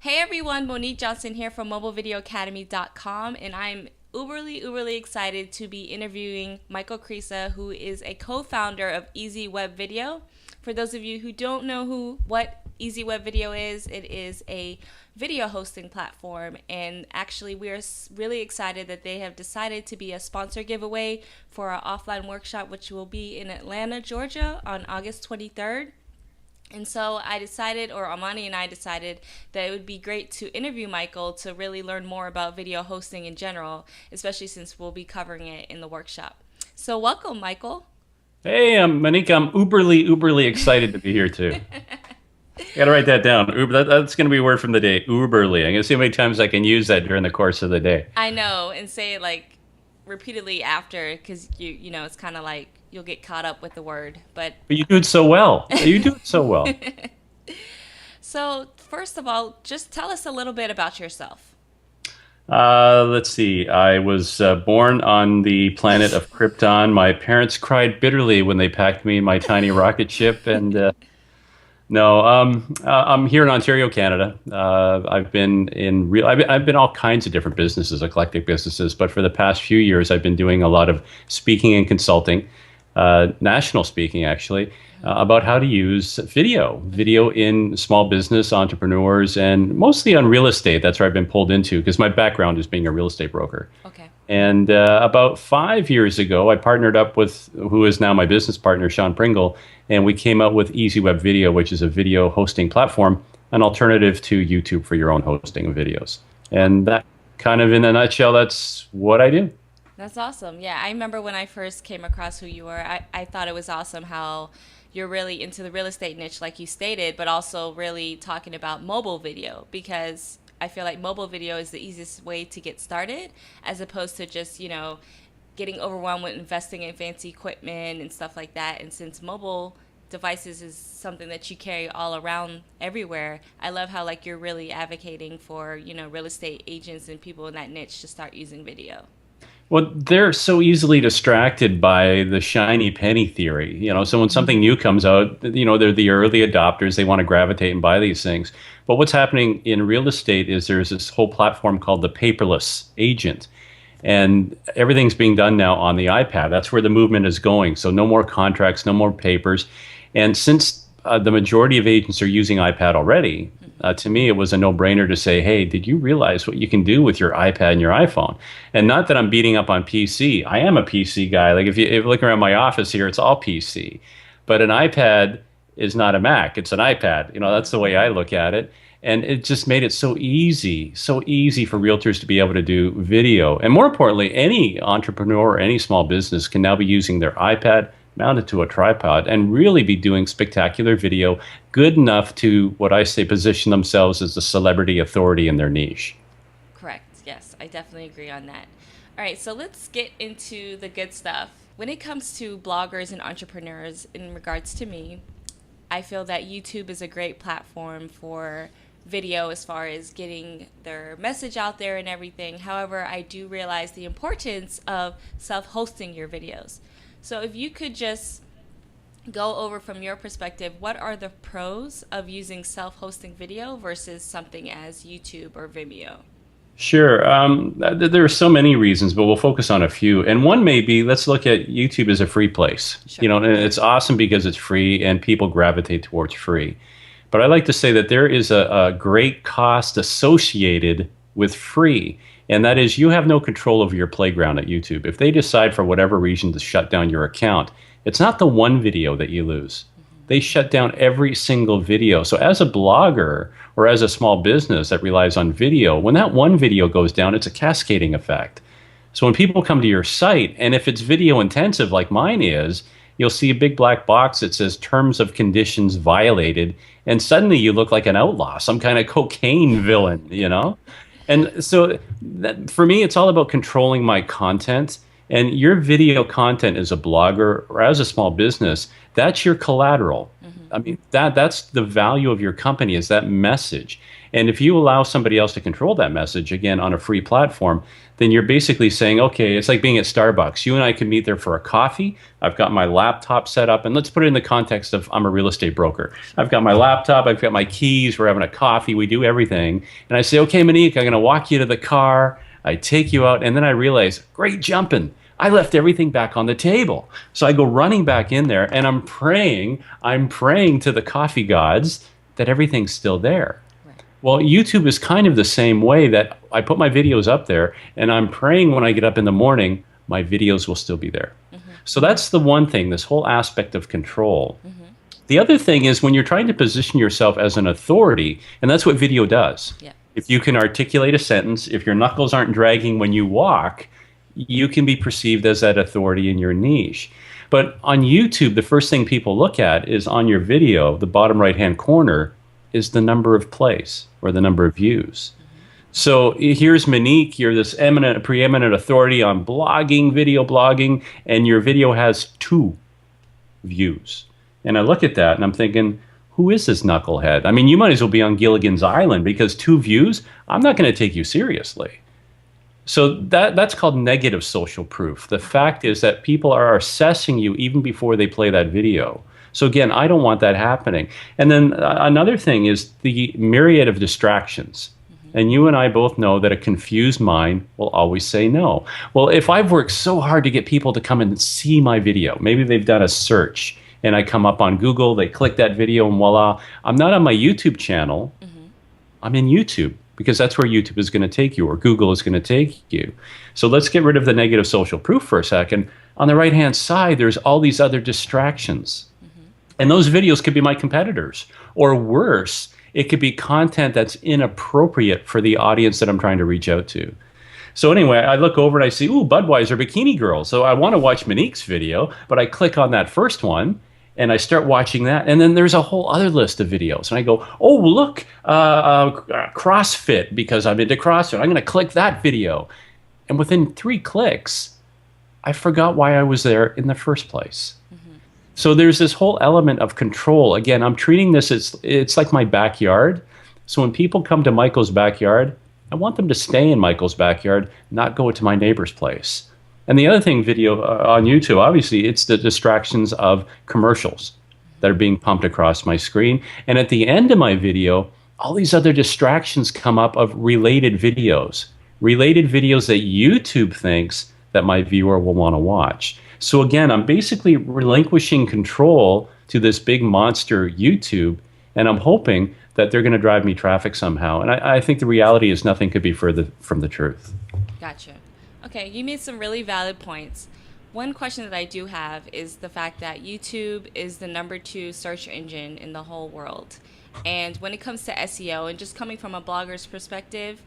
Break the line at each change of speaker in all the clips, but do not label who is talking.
Hey everyone, Monique Johnson here from mobilevideoacademy.com, and I'm uberly excited to be interviewing Michael Krisa, who is a co-founder of Easy Web Video. For those of you who don't know what Easy Web Video is, it is a video hosting platform, and actually we are really excited that they have decided to be a sponsor giveaway for our offline workshop, which will be in Atlanta, Georgia on August 23rd. And so I decided, or Amani and I decided, that it would be great to interview Michael to really learn more about video hosting in general, especially since we'll be covering it in the workshop. So welcome, Michael.
Hey, Monique. I'm uberly excited to be here too. Got to write that down. That's going to be a word from the day. Uberly. I'm going to see how many times I can use that during the course of the day.
I know, and say it like repeatedly after, because you know it's kind of like you'll get caught up with the word. But
You do it so well. You do it so well.
so first of all, just tell us a little bit about yourself.
Let's see. I was born on the planet of Krypton. My parents cried bitterly when they packed me in my tiny rocket ship, and no, I'm here in Ontario, Canada. I've been all kinds of different businesses, eclectic businesses, but for the past few years, I've been doing a lot of speaking and consulting, national speaking actually, about how to use video in small business entrepreneurs, and mostly on real estate. That's where I've been pulled into because my background is being a real estate broker.
Okay.
And about 5 years ago, I partnered up with who is now my business partner, Sean Pringle, and we came out with Easy Web Video, which is a video hosting platform, an alternative to YouTube for your own hosting of videos. And that kind of in a nutshell, that's what I do.
That's awesome. Yeah, I remember when I first came across who you were, I thought it was awesome how you're really into the real estate niche, like you stated, but also really talking about mobile video, because I feel like mobile video is the easiest way to get started as opposed to just, getting overwhelmed with investing in fancy equipment and stuff like that. And since mobile devices is something that you carry all around everywhere, I love how like you're really advocating for, real estate agents and people in that niche to start using video.
Well, they're so easily distracted by the shiny penny theory. So when something new comes out, they're the early adopters. They want to gravitate and buy these things. But what's happening in real estate is there's this whole platform called the paperless agent. And everything's being done now on the iPad. That's where the movement is going. So no more contracts, no more papers. And since the majority of agents are using iPad already, to me, it was a no-brainer to say, hey, did you realize what you can do with your iPad and your iPhone? And not that I'm beating up on PC. I am a PC guy. Like if you look around my office here, it's all PC. But an iPad is not a Mac. It's an iPad. That's the way I look at it. And it just made it so easy for realtors to be able to do video. And more importantly, any entrepreneur or any small business can now be using their iPad mounted to a tripod and really be doing spectacular video, good enough to, what I say, position themselves as a celebrity authority in their niche.
Correct. Yes, I definitely agree on that. All right, so let's get into the good stuff. When it comes to bloggers and entrepreneurs, in regards to me, I feel that YouTube is a great platform for video as far as getting their message out there and everything. However, I do realize the importance of self-hosting your videos. So if you could just go over from your perspective, what are the pros of using self-hosting video versus something as YouTube or Vimeo?
Sure. There are so many reasons, but we'll focus on a few. And one may be, let's look at YouTube as a free place.
Sure.
And it's awesome because it's free and people gravitate towards free. But I like to say that there is a great cost associated with free, and that is you have no control over your playground at YouTube. If they decide for whatever reason to shut down your account, it's not the one video that you lose. They shut down every single video. So as a blogger or as a small business that relies on video, when that one video goes down, it's a cascading effect. So when people come to your site, and if it's video intensive like mine is, you'll see a big black box that says terms of conditions violated, and suddenly you look like an outlaw, some kind of cocaine villain. And so for me, it's all about controlling my content. And your video content as a blogger or as a small business, that's your collateral. I mean, that's the value of your company, is that message. And if you allow somebody else to control that message, again, on a free platform, then you're basically saying, okay, it's like being at Starbucks. You and I can meet there for a coffee. I've got my laptop set up, and let's put it in the context of I'm a real estate broker. I've got my laptop, I've got my keys, we're having a coffee, we do everything. And I say, okay, Monique, I'm going to walk you to the car. I take you out, and then I realize, great jumping. I left everything back on the table. So I go running back in there, and I'm praying to the coffee gods that everything's still there. Well, YouTube is kind of the same way, that I put my videos up there, and I'm praying when I get up in the morning, my videos will still be there. So that's the one thing, this whole aspect of control. The other thing is when you're trying to position yourself as an authority, and that's what video does.
Yeah.
If you can articulate a sentence, if your knuckles aren't dragging when you walk, you can be perceived as that authority in your niche. But on YouTube, the first thing people look at is on your video, the bottom right-hand corner, is the number of plays or the number of views. So here's Monique, you're this preeminent authority on blogging, video blogging, and your video has 2 views. And I look at that and I'm thinking, who is this knucklehead? I mean, you might as well be on Gilligan's Island, because 2 views, I'm not going to take you seriously. So that's called negative social proof. The fact is that people are assessing you even before they play that video. So again, I don't want that happening. And then another thing is the myriad of distractions. And you and I both know that a confused mind will always say no. Well, if I've worked so hard to get people to come and see my video, maybe they've done a search and I come up on Google, they click that video and voila, I'm not on my YouTube channel, I'm in YouTube, because that's where YouTube is going to take you, or Google is going to take you. So let's get rid of the negative social proof for a second. On the right-hand side, there's all these other distractions. And those videos could be my competitors, or worse, it could be content that's inappropriate for the audience that I'm trying to reach out to. So anyway, I look over and I see, ooh, Budweiser Bikini Girl. So I want to watch Monique's video, but I click on that first one and I start watching that. And then there's a whole other list of videos. And I go, oh, look, CrossFit, because I'm into CrossFit. I'm going to click that video. And within 3 clicks, I forgot why I was there in the first place. So there's this whole element of control. Again, I'm treating this as, it's like my backyard. So when people come to Michael's backyard, I want them to stay in Michael's backyard, not go to my neighbor's place. And the other thing, video on YouTube, obviously, it's the distractions of commercials that are being pumped across my screen. And at the end of my video, all these other distractions come up of related videos that YouTube thinks that my viewer will want to watch. So again, I'm basically relinquishing control to this big monster YouTube, and I'm hoping that they're going to drive me traffic somehow. And I think the reality is nothing could be further from the truth.
Gotcha. Okay, you made some really valid points. One question that I do have is the fact that YouTube is the #2 search engine in the whole world. And when it comes to SEO, and just coming from a blogger's perspective,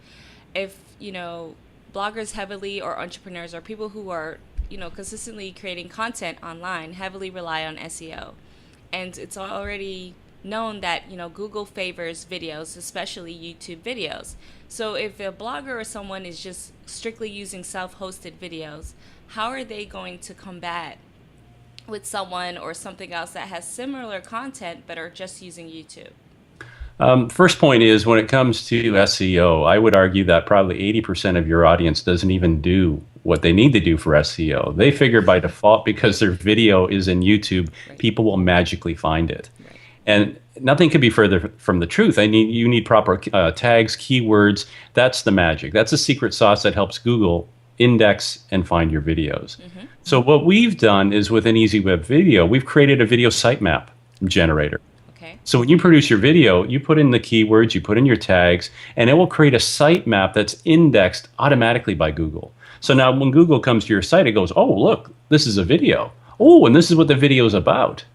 if, bloggers heavily, or entrepreneurs, or people who are, consistently creating content online, heavily rely on SEO. And it's already known that, Google favors videos, especially YouTube videos. So if a blogger or someone is just strictly using self-hosted videos, how are they going to combat with someone or something else that has similar content but are just using YouTube?
First point is, when it comes to SEO, I would argue that probably 80% of your audience doesn't even do what they need to do for SEO. They figure by default, because their video is in YouTube, people will magically find it. And nothing could be further from the truth. You need proper tags, keywords. That's the magic. That's a secret sauce that helps Google index and find your videos. So what we've done is, with an Easy Web Video, we've created a video sitemap generator. So when you produce your video, you put in the keywords, you put in your tags, and it will create a sitemap that's indexed automatically by Google. So now when Google comes to your site, it goes, oh, look, this is a video. Oh, and this is what the video is about.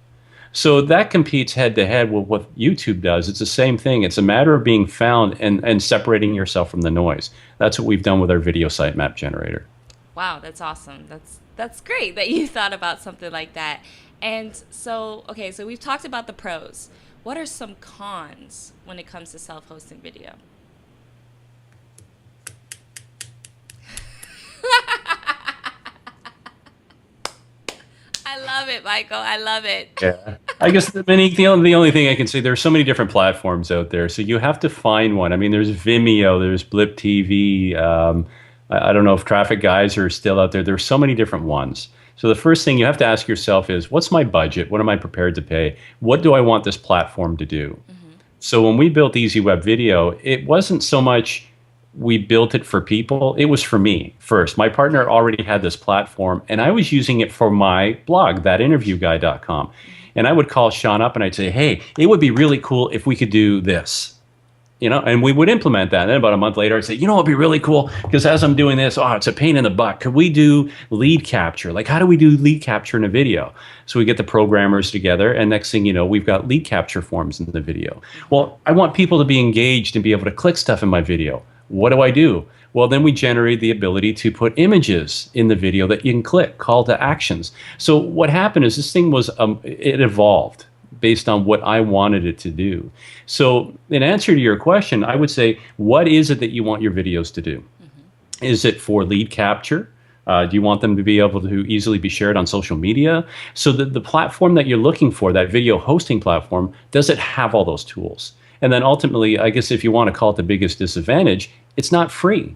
So that competes head-to-head with what YouTube does. It's the same thing. It's a matter of being found and separating yourself from the noise. That's what we've done with our video sitemap generator.
Wow, that's awesome. That's great that you thought about something like that. And so, okay, so we've talked about the pros. What are some cons when it comes to self-hosting video? I love it, Michael. I love it.
Yeah. I guess the only thing I can say, there's so many different platforms out there, so you have to find one. I mean, there's Vimeo, there's Blip TV. I don't know if Traffic Guys are still out there. There's so many different ones. So the first thing you have to ask yourself is, what's my budget? What am I prepared to pay? What do I want this platform to do? So when we built Easy Web Video, it wasn't so much we built it for people. It was for me first. My partner already had this platform, and I was using it for my blog, thatinterviewguy.com. And I would call Sean up and I'd say, hey, it would be really cool if we could do this. And we would implement that. And then about a month later, I'd say, it'd be really cool because as I'm doing this, it's a pain in the butt. Could we do lead capture? Like, how do we do lead capture in a video? So we get the programmers together, and next thing you know, we've got lead capture forms in the video. Well, I want people to be engaged and be able to click stuff in my video. What do I do? Well, then we generate the ability to put images in the video that you can click, call to actions. So what happened is this thing was, it evolved based on what I wanted it to do. So in answer to your question, I would say, what is it that you want your videos to do? Is it for lead capture? Do you want them to be able to easily be shared on social media? So the platform that you're looking for, that video hosting platform, does it have all those tools? And then ultimately, I guess if you want to call it the biggest disadvantage, it's not free.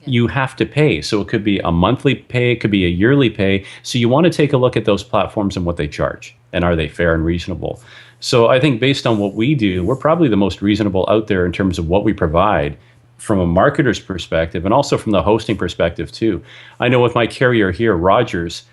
You have to pay. So it could be a monthly pay, it could be a yearly pay. So you want to take a look at those platforms and what they charge. And are they fair and reasonable? So I think based on what we do, we're probably the most reasonable out there in terms of what we provide from a marketer's perspective and also from the hosting perspective too. I know with my carrier here, Rogers,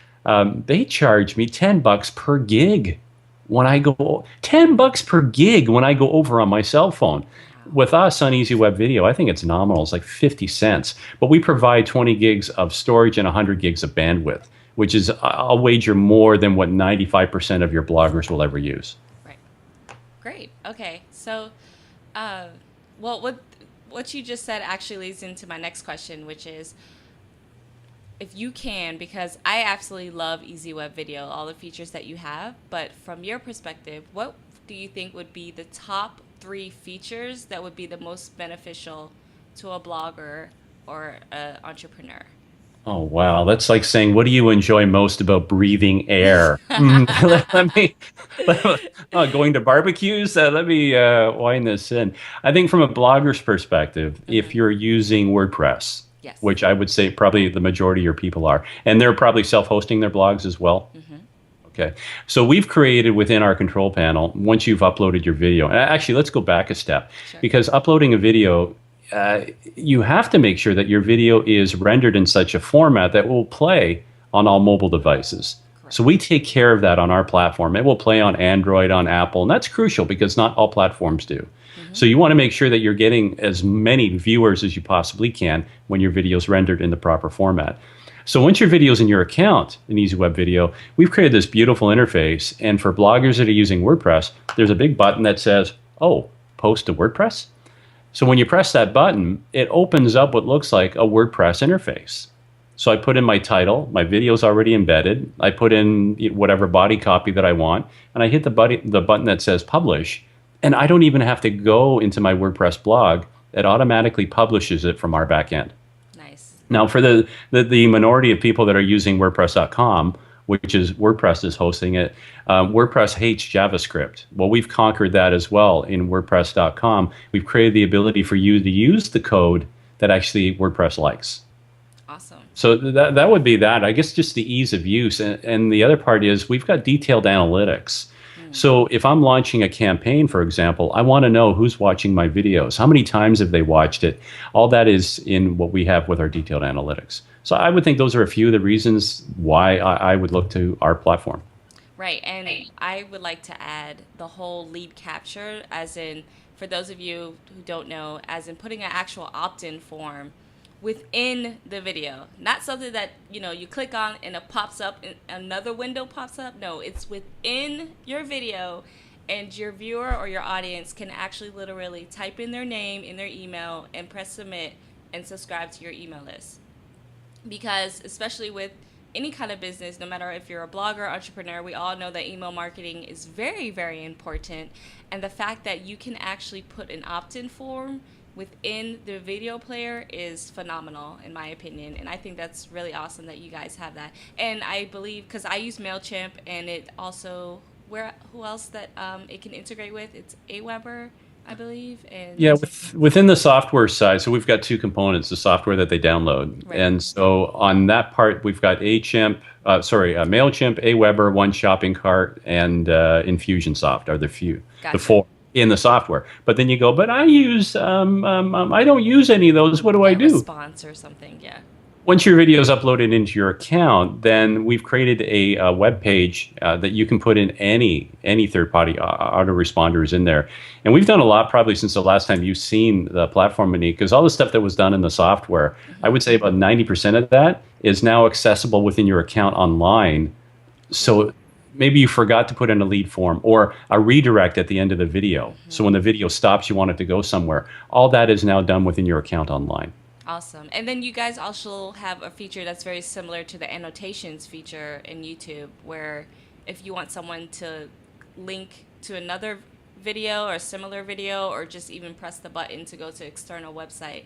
they charge me $10 per gig when I go $10 per gig when I go over on my cell phone. With us on Easy Web Video, I think it's nominal. It's like 50 cents. But we provide 20 gigs of storage and 100 gigs of bandwidth, which is, I'll wager, more than what 95% of your bloggers will ever use.
Right. Great. Okay. So, well, what you just said actually leads into my next question, which is, if you can, because I absolutely love Easy Web Video, all the features that you have, but from your perspective, what do you think would be the top 3 features that would be the most beneficial to a blogger or an entrepreneur?
Oh, wow. That's like saying, what do you enjoy most about breathing air? Going to barbecues? Let me wind this in. I think from a blogger's perspective, if you're using WordPress,
yes,
which I would say probably the majority of your people are, and they're probably self-hosting their blogs as well. Okay. So we've created within our control panel, once you've uploaded your video, and actually let's go back a step, because uploading a video, you have to make sure that your video is rendered in such a format that will play on all mobile devices. So we take care of that on our platform. It will play on Android, on Apple, and that's crucial because not all platforms do. So you want to make sure that you're getting as many viewers as you possibly can when your video is rendered in the proper format. So once your video is in your account in Easy Web Video, we've created this beautiful interface. And for bloggers that are using WordPress, there's a big button that says, post to WordPress. So when you press that button, it opens up what looks like a WordPress interface. So I put in my title, my video is already embedded. I put in whatever body copy that I want, and I hit the button that says publish. And I don't even have to go into my WordPress blog. It automatically publishes it from our back end. Now, for the minority of people that are using WordPress.com, which is WordPress is hosting it, WordPress hates JavaScript. Well, we've conquered that as well in WordPress.com. We've created the ability for you to use the code that actually WordPress likes.
Awesome.
So that would be that. I guess just the ease of use. And the other part is we've got detailed analytics. So if I'm launching a campaign, for example, I want to know who's watching my videos. How many times have they watched it? All that is in what we have with our detailed analytics. So I would think those are a few of the reasons why I would look to our platform.
Right. And I would like to add the whole lead capture, as in, for those of you who don't know, as in putting an actual opt-in form within the video, not something that you click on and it pops up and another window pops up. No, it's within your video, and your viewer or your audience can actually literally type in their name, in their email, and press submit and subscribe to your email list. Because especially with any kind of business, no matter if you're a blogger, entrepreneur, we all know that email marketing is very, very important. And the fact that you can actually put an opt-in form within the video player is phenomenal, in my opinion. And I think that's really awesome that you guys have that. And I believe, because I use MailChimp, and it also who else that it can integrate with? It's Aweber, I believe,
Yeah,
and
within the software side, so we've got two components: the software that they download,
right.
and so on that part, we've got Mailchimp, Aweber, One Shopping Cart, and Infusionsoft are the
Gotcha.
four in the software. But then you go, but I don't use any of those. What do I
Yeah,
do?
response or something. Yeah.
Once your video is uploaded into your account, then we've created a web page that you can put in any third-party autoresponders in there. And we've done a lot probably since the last time you've seen the platform, Monique, because all the stuff that was done in the software, I would say about 90% of that is now accessible within your account online. So maybe you forgot to put in a lead form or a redirect at the end of the video. So when the video stops, you want it to go somewhere. All that is now done within your account online.
Awesome. And then you guys also have a feature that's very similar to the annotations feature in YouTube, where if you want someone to link to another video or a similar video, or just even press the button to go to external website,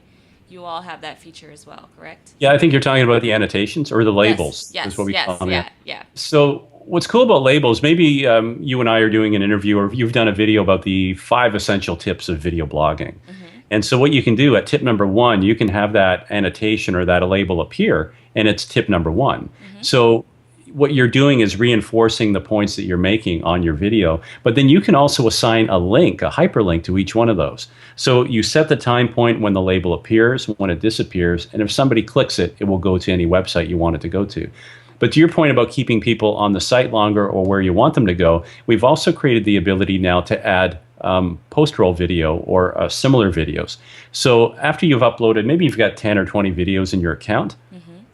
you all have that feature as well, correct?
Yeah, I think you're talking about the annotations or the labels.
Yes,
Is what we
yes,
call them.
yeah, yeah.
So what's cool about labels, maybe you and I are doing an interview or you've done a video about the 5 essential tips of video blogging. And so what you can do at tip number 1, you can have that annotation or that label appear, and it's tip number 1. So what you're doing is reinforcing the points that you're making on your video, but then you can also assign a link, a hyperlink to each one of those. So you set the time point when the label appears, when it disappears, and if somebody clicks it, it will go to any website you want it to go to. But to your point about keeping people on the site longer or where you want them to go, we've also created the ability now to add post-roll video or similar videos. So after you've uploaded, maybe you've got 10 or 20 videos in your account,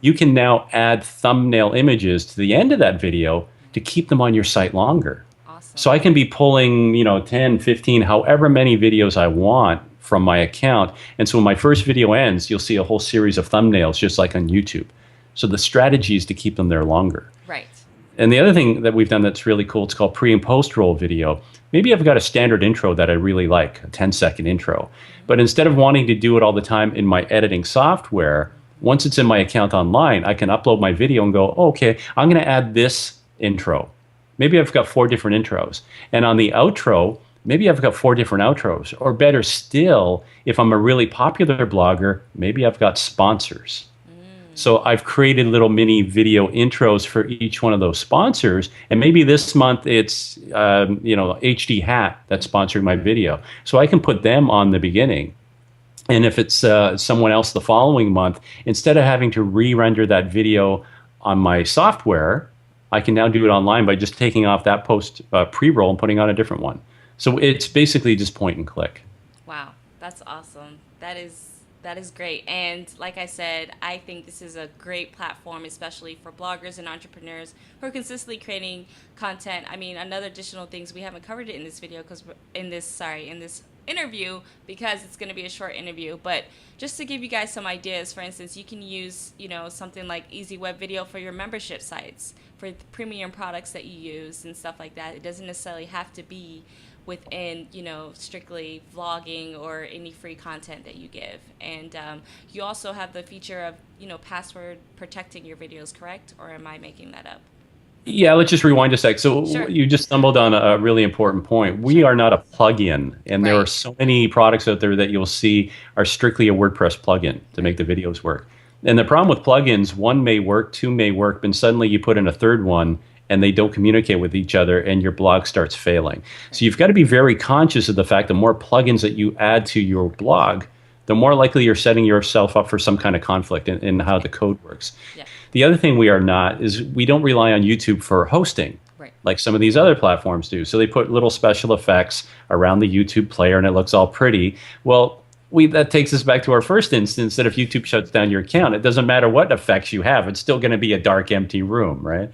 you can now add thumbnail images to the end of that video to keep them on your site longer.
Awesome.
So I can be pulling, 10, 15, however many videos I want from my account. And so when my first video ends, you'll see a whole series of thumbnails just like on YouTube. So the strategy is to keep them there longer.
Right.
And the other thing that we've done that's really cool, it's called pre and post roll video. Maybe I've got a standard intro that I really like, a 10-second intro. But instead of wanting to do it all the time in my editing software, once it's in my account online, I can upload my video and go, oh, okay, I'm going to add this intro. Maybe I've got 4 different intros. And on the outro, maybe I've got 4 different outros. Or better still, if I'm a really popular blogger, maybe I've got sponsors. So I've created little mini video intros for each one of those sponsors. And maybe this month it's, HD Hat that's sponsoring my video. So I can put them on the beginning. And if it's someone else the following month, instead of having to re-render that video on my software, I can now do it online by just taking off that post pre-roll and putting on a different one. So it's basically just point and click.
Wow, that's awesome. That is great. And like I said, I think this is a great platform, especially for bloggers and entrepreneurs who are consistently creating content. I mean, another additional things, we haven't covered it in this video because in this interview, because it's going to be a short interview, but just to give you guys some ideas, for instance, you can use, something like Easy Web Video for your membership sites, for the premium products that you use and stuff like that. It doesn't necessarily have to be within, strictly vlogging or any free content that you give. And you also have the feature of, password protecting your videos, correct? Or am I making that up?
Yeah, let's just rewind a sec. So
Sure.
You just stumbled on a really important point. We are not a plugin, and there are so many products out there that you'll see are strictly a WordPress plugin to make the videos work. And the problem with plugins, 1 may work, 2 may work, but suddenly you put in a 3rd one, and they don't communicate with each other, and your blog starts failing. So you've got to be very conscious of the fact the more plugins that you add to your blog, the more likely you're setting yourself up for some kind of conflict in how the code works. Yeah. The other thing we are not is we don't rely on YouTube for hosting, like some of these other platforms do. So they put little special effects around the YouTube player, and it looks all pretty. Well, that takes us back to our first instance that if YouTube shuts down your account, it doesn't matter what effects you have. It's still going to be a dark, empty room, right?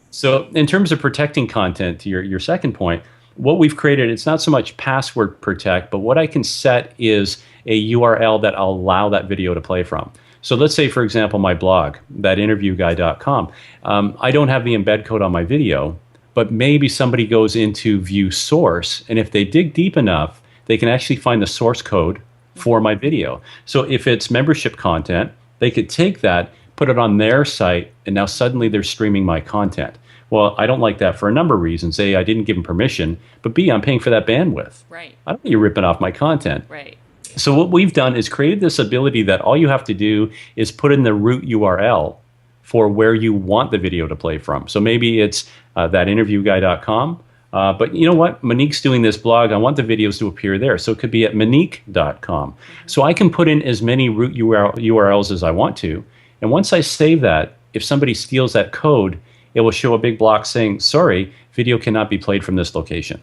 So in terms of protecting content, to your second point, what we've created, it's not so much password protect, but what I can set is a URL that I'll allow that video to play from. So let's say, for example, my blog, thatinterviewguy.com, I don't have the embed code on my video, but maybe somebody goes into view source, and if they dig deep enough, they can actually find the source code for my video. So if it's membership content, they could take that, put it on their site, and now suddenly they're streaming my content. Well, I don't like that for a number of reasons. A, I didn't give them permission, but B, I'm paying for that bandwidth.
Right.
I don't think you're ripping off my content.
Right.
So what we've done is created this ability that all you have to do is put in the root URL for where you want the video to play from. So maybe it's thatinterviewguy.com. But you know what? Monique's doing this blog. I want the videos to appear there. So it could be at monique.com. So I can put in as many root URLs as I want to. And once I save that, if somebody steals that code, it will show a big block saying, sorry, video cannot be played from this location.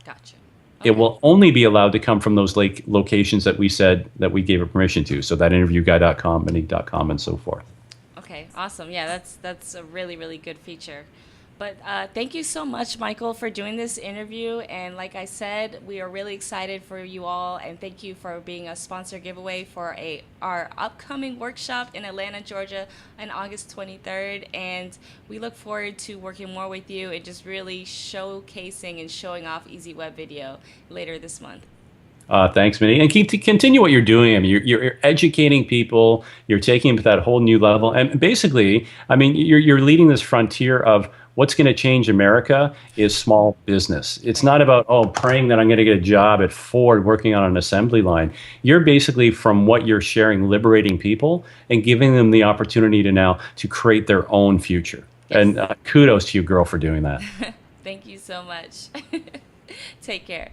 Gotcha. Okay.
It will only be allowed to come from those locations that we said that we gave it permission to. So thatinterviewguy.com, monique.com, and so forth.
Okay, awesome. Yeah, that's a really, really good feature. But thank you so much, Michael, for doing this interview. And like I said, we are really excited for you all. And thank you for being a sponsor giveaway for our upcoming workshop in Atlanta, Georgia on August 23rd. And we look forward to working more with you and just really showcasing and showing off Easy Web Video later this month.
Thanks, Minnie. And continue what you're doing. I mean, you're educating people. You're taking it to that whole new level. And basically, I mean, you're leading this frontier of what's going to change America is small business. It's not about, praying that I'm going to get a job at Ford working on an assembly line. You're basically, from what you're sharing, liberating people and giving them the opportunity to create their own future. Yes. And kudos to you, girl, for doing that.
Thank you so much. Take care.